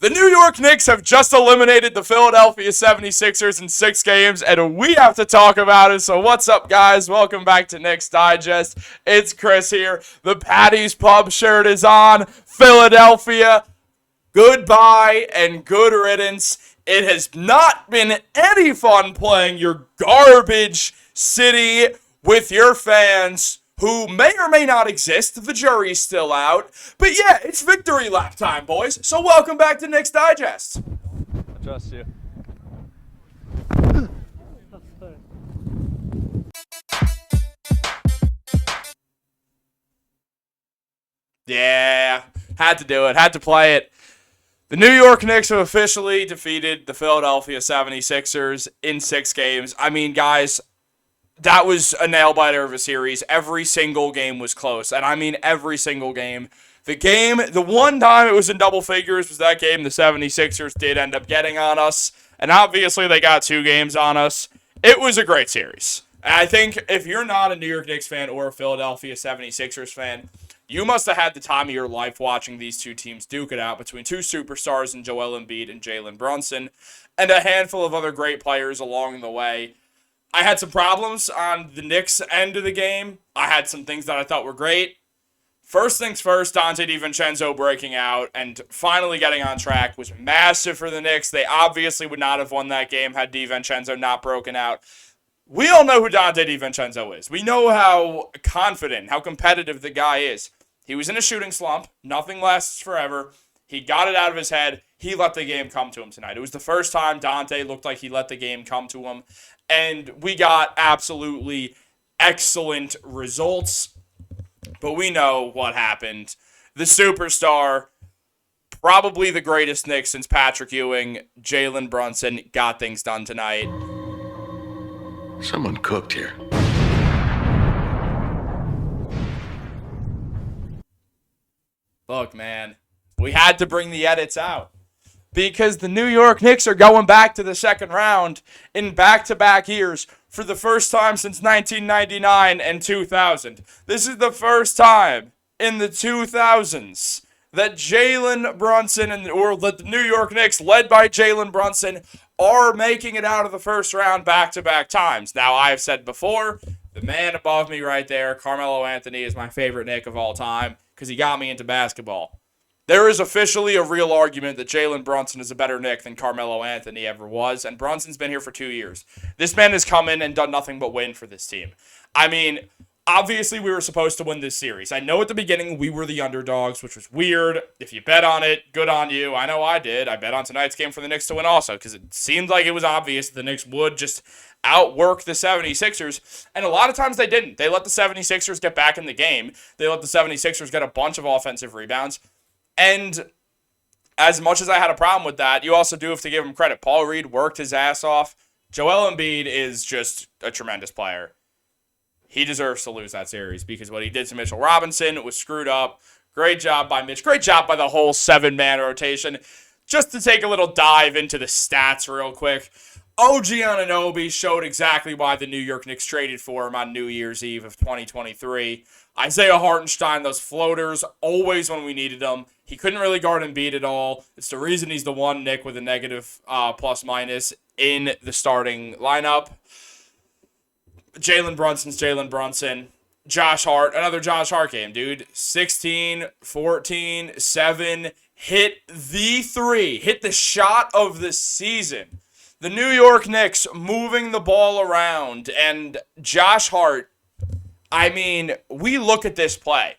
The New York Knicks have just eliminated the Philadelphia 76ers in 6 games, and we have to talk about it. So what's up, guys? Welcome back to Knicks Digest. It's Chris here. The Patty's Pub shirt is on. Philadelphia, goodbye and good riddance. It has not been any fun playing your garbage city with your fans, who may or may not exist. The jury's still out. But yeah, it's victory lap time, boys. So welcome back to Knicks Digest. I trust you. Yeah, had to do it. Had to play it. The New York Knicks have officially defeated the Philadelphia 76ers in 6 games. I mean, guys, that was a nail-biter of a series. Every single game was close, and I mean every single game. The one time it was in double figures was that game the 76ers did end up getting on us, and obviously they got 2 games on us. It was a great series. And I think if you're not a New York Knicks fan or a Philadelphia 76ers fan, you must have had the time of your life watching these two teams duke it out between 2 superstars in Joel Embiid and Jalen Brunson, and a handful of other great players along the way. I had some problems on the Knicks end of the game. I had some things that I thought were great. First things first, Donte DiVincenzo breaking out and finally getting on track was massive for the Knicks. They obviously would not have won that game had DiVincenzo not broken out. We all know who Donte DiVincenzo is. We know how confident, how competitive the guy is. He was in a shooting slump. Nothing lasts forever. He got it out of his head. He let the game come to him tonight. It was the first time Donte looked like he let the game come to him. And we got absolutely excellent results. But we know what happened. The superstar, probably the greatest Knick since Patrick Ewing, Jalen Brunson, got things done tonight. Someone cooked here. Look, man, we had to bring the edits out, because the New York Knicks are going back to the second round in back-to-back years for the first time since 1999 and 2000. This is the first time in the 2000s that Jalen Brunson or the New York Knicks, led by Jalen Brunson, are making it out of the first round back-to-back times. Now, I've said before, the man above me right there, Carmelo Anthony, is my favorite Knick of all time because he got me into basketball. There is officially a real argument that Jalen Brunson is a better Knick than Carmelo Anthony ever was, and Brunson's been here for 2 years. This man has come in and done nothing but win for this team. I mean, obviously we were supposed to win this series. I know at the beginning we were the underdogs, which was weird. If you bet on it, good on you. I know I did. I bet on tonight's game for the Knicks to win also, because it seemed like it was obvious the Knicks would just outwork the 76ers, and a lot of times they didn't. They let the 76ers get back in the game. They let the 76ers get a bunch of offensive rebounds. And as much as I had a problem with that, you also do have to give him credit. Paul Reed worked his ass off. Joel Embiid is just a tremendous player. He deserves to lose that series because what he did to Mitchell Robinson was screwed up. Great job by Mitch. Great job by the whole 7-man rotation. Just to take a little dive into the stats real quick, OG Anunoby showed exactly why the New York Knicks traded for him on New Year's Eve of 2023. Isaiah Hartenstein, those floaters, always when we needed them. He couldn't really guard Embiid at all. It's the reason he's the one Knick with a negative plus-minus in the starting lineup. Jalen Brunson's Jalen Brunson. Josh Hart, another Josh Hart game, dude. 16, 14, 7, hit the 3. Hit the shot of the season. The New York Knicks moving the ball around, and Josh Hart, I mean, we look at this play.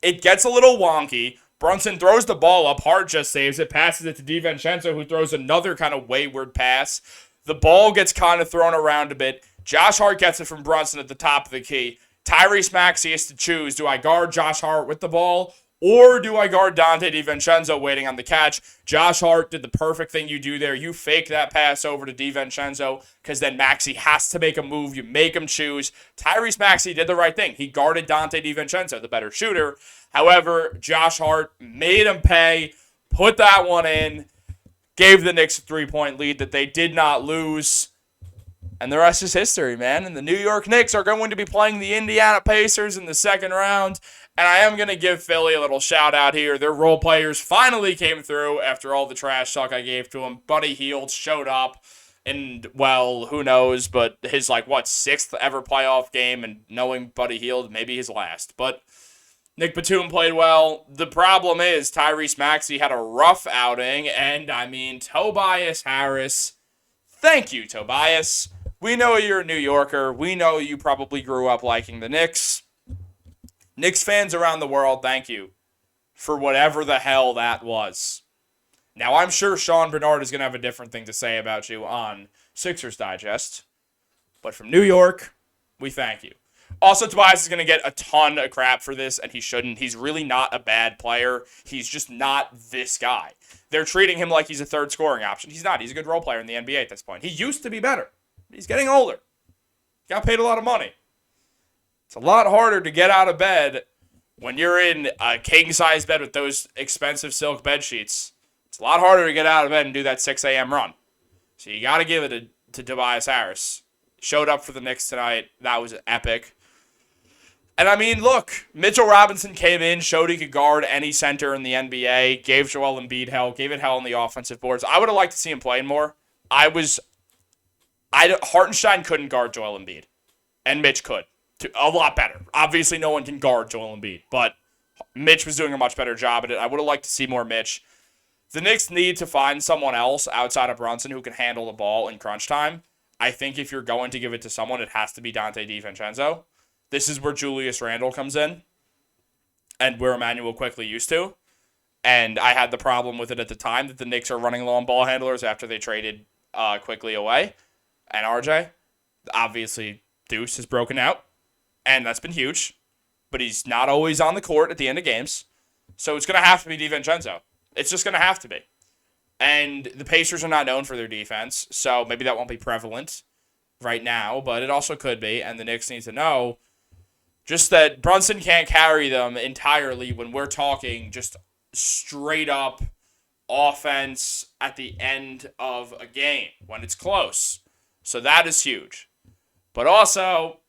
It gets a little wonky. Brunson throws the ball up. Hart just saves it, passes it to DiVincenzo, who throws another kind of wayward pass. The ball gets kind of thrown around a bit. Josh Hart gets it from Brunson at the top of the key. Tyrese Maxey has to choose. Do I guard Josh Hart with the ball, or do I guard Donte DiVincenzo waiting on the catch? Josh Hart did the perfect thing you do there. You fake that pass over to DiVincenzo because then Maxey has to make a move. You make him choose. Tyrese Maxey did the right thing. He guarded Donte DiVincenzo, the better shooter. However, Josh Hart made him pay, put that one in, gave the Knicks a 3-point lead that they did not lose. And the rest is history, man. And the New York Knicks are going to be playing the Indiana Pacers in the second round. And I am going to give Philly a little shout out here. Their role players finally came through after all the trash talk I gave to them. Buddy Hield showed up. And, well, who knows, but his, sixth ever playoff game, and knowing Buddy Hield, maybe his last. But Nick Batum played well. The problem is Tyrese Maxey had a rough outing, and, Tobias Harris. Thank you, Tobias. We know you're a New Yorker. We know you probably grew up liking the Knicks. Knicks fans around the world, thank you for whatever the hell that was. Now, I'm sure Sean Bernard is going to have a different thing to say about you on Sixers Digest. But from New York, we thank you. Also, Tobias is going to get a ton of crap for this, and he shouldn't. He's really not a bad player. He's just not this guy. They're treating him like he's a third scoring option. He's not. He's a good role player in the NBA at this point. He used to be better. He's getting older. Got paid a lot of money. It's a lot harder to get out of bed when you're in a king-size bed with those expensive silk bed sheets. It's a lot harder to get out of bed and do that 6 a.m. run. So you got to give it to Tobias Harris. Showed up for the Knicks tonight. That was epic. And look, Mitchell Robinson came in, showed he could guard any center in the NBA, gave Joel Embiid hell, gave it hell on the offensive boards. I would have liked to see him playing more. Hartenstein couldn't guard Joel Embiid, and Mitch could. A lot better. Obviously, no one can guard Joel Embiid, but Mitch was doing a much better job at it. I would have liked to see more Mitch. The Knicks need to find someone else outside of Brunson who can handle the ball in crunch time. I think if you're going to give it to someone, it has to be Dante DiVincenzo. This is where Julius Randle comes in, and where Emmanuel quickly used to. And I had the problem with it at the time that the Knicks are running low on ball handlers after they traded quickly away. And RJ, obviously, Deuce has broken out. And that's been huge. But he's not always on the court at the end of games. So it's going to have to be DiVincenzo. It's just going to have to be. And the Pacers are not known for their defense. So maybe that won't be prevalent right now. But it also could be. And the Knicks need to know just that Brunson can't carry them entirely when we're talking just straight up offense at the end of a game when it's close. So that is huge. But also,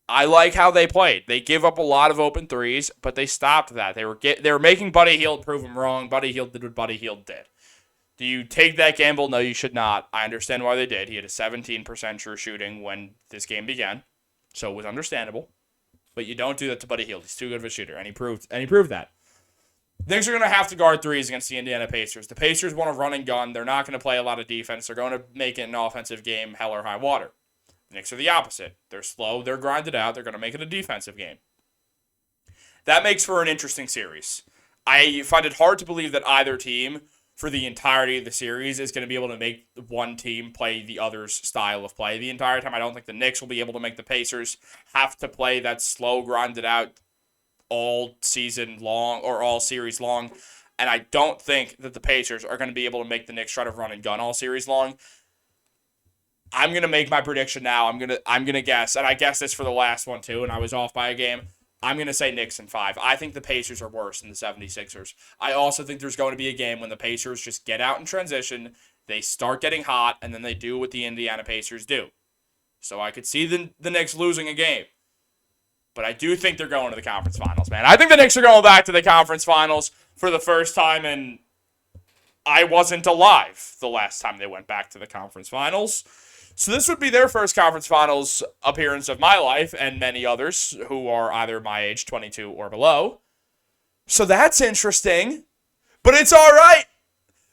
I like how they played. They give up a lot of open threes, but they stopped that. They were making Buddy Hield prove them wrong. Buddy Hield did what Buddy Hield did. Do you take that gamble? No, you should not. I understand why they did. He had a 17% true shooting when this game began, so it was understandable. But you don't do that to Buddy Hield. He's too good of a shooter, and he proved that. Knicks are going to have to guard threes against the Indiana Pacers. The Pacers want to run and gun. They're not going to play a lot of defense. They're going to make it an offensive game, hell or high water. The Knicks are the opposite. They're slow. They're grinded out. They're going to make it a defensive game. That makes for an interesting series. I find it hard to believe that either team, for the entirety of the series, is going to be able to make one team play the other's style of play the entire time. I don't think the Knicks will be able to make the Pacers have to play that slow, grinded out all season long or all series long. And I don't think that the Pacers are going to be able to make the Knicks try to run and gun all series long. I'm going to make my prediction now. I'm going to guess, and I guessed this for the last one too, and I was off by a game. I'm going to say Knicks in 5. I think the Pacers are worse than the 76ers. I also think there's going to be a game when the Pacers just get out in transition, they start getting hot, and then they do what the Indiana Pacers do. So I could see the Knicks losing a game. But I do think they're going to the conference finals, man. I think the Knicks are going back to the conference finals for the first time, and I wasn't alive the last time they went back to the conference finals. So this would be their first conference finals appearance of my life and many others who are either my age, 22 or below. So that's interesting. But it's all right,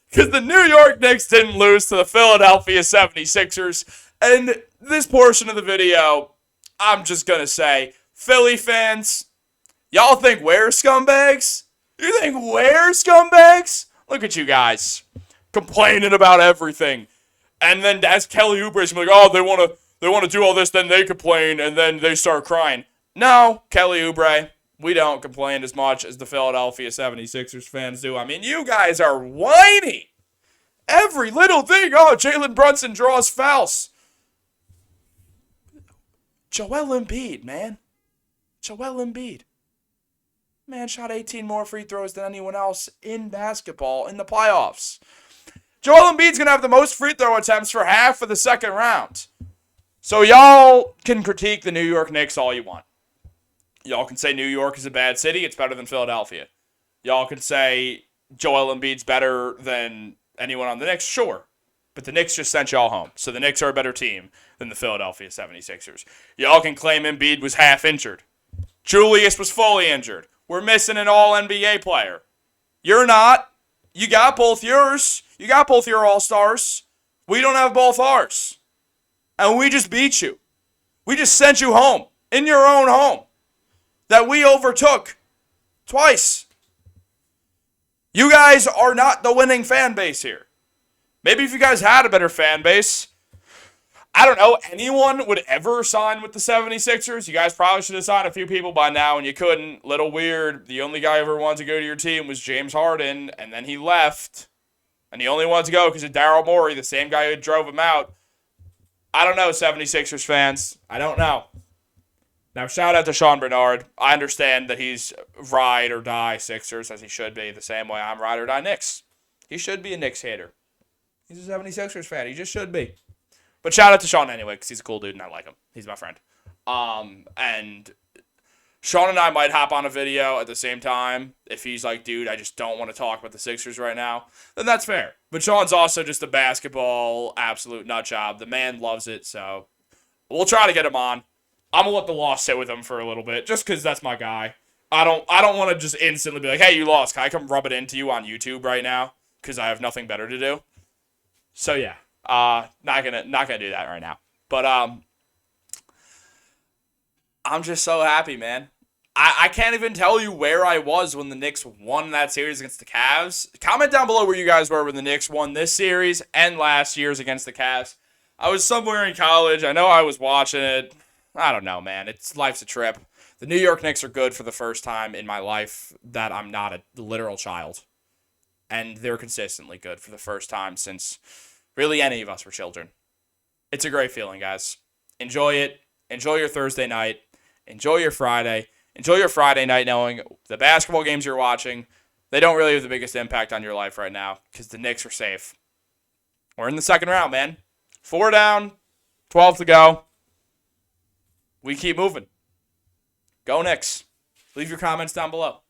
because the New York Knicks didn't lose to the Philadelphia 76ers. And this portion of the video, I'm just going to say, Philly fans, y'all think we're scumbags? You think we're scumbags? Look at you guys, complaining about everything. And then as Kelly Oubre is like, oh, they want to do all this, then they complain, and then they start crying. No, Kelly Oubre, we don't complain as much as the Philadelphia 76ers fans do. I mean, you guys are whiny. Every little thing. Oh, Jalen Brunson draws fouls. Joel Embiid, man. Joel Embiid. Man shot 18 more free throws than anyone else in basketball in the playoffs. Joel Embiid's going to have the most free throw attempts for half of the second round. So y'all can critique the New York Knicks all you want. Y'all can say New York is a bad city. It's better than Philadelphia. Y'all can say Joel Embiid's better than anyone on the Knicks. Sure. But the Knicks just sent y'all home. So the Knicks are a better team than the Philadelphia 76ers. Y'all can claim Embiid was half injured. Julius was fully injured. We're missing an all-NBA player. You're not. You got both yours. You got both your all-stars. We don't have both ours. And we just beat you. We just sent you home. In your own home. That we overtook. Twice. You guys are not the winning fan base here. Maybe if you guys had a better fan base, I don't know, anyone would ever sign with the 76ers. You guys probably should have signed a few people by now, and you couldn't. Little weird. The only guy who ever wanted to go to your team was James Harden, and then he left. And he only wanted to go because of Daryl Morey, the same guy who drove him out. I don't know, 76ers fans. I don't know. Now, shout out to Sean Bernard. I understand that he's ride or die Sixers, as he should be, the same way I'm ride or die Knicks. He should be a Knicks hater. He's a 76ers fan. He just should be. But shout out to Sean anyway, because he's a cool dude and I like him. He's my friend. And Sean and I might hop on a video at the same time. If he's like, dude, I just don't want to talk about the Sixers right now, then that's fair. But Sean's also just a basketball absolute nut job. The man loves it, so we'll try to get him on. I'm going to let the loss sit with him for a little bit, just because that's my guy. I don't want to just instantly be like, hey, you lost. Can I come rub it into you on YouTube right now? Because I have nothing better to do. So yeah, not gonna do that right now. But I'm just so happy, man. I can't even tell you where I was when the Knicks won that series against the Cavs. Comment down below where you guys were when the Knicks won this series and last year's against the Cavs. I was somewhere in college. I know I was watching it. I don't know, man. Life's a trip. The New York Knicks are good for the first time in my life that I'm not a literal child. And they're consistently good for the first time since really any of us were children. It's a great feeling, guys. Enjoy it. Enjoy your Thursday night. Enjoy your Friday. Enjoy your Friday night knowing the basketball games you're watching, they don't really have the biggest impact on your life right now because the Knicks are safe. We're in the second round, man. 4 down, 12 to go. We keep moving. Go Knicks. Leave your comments down below.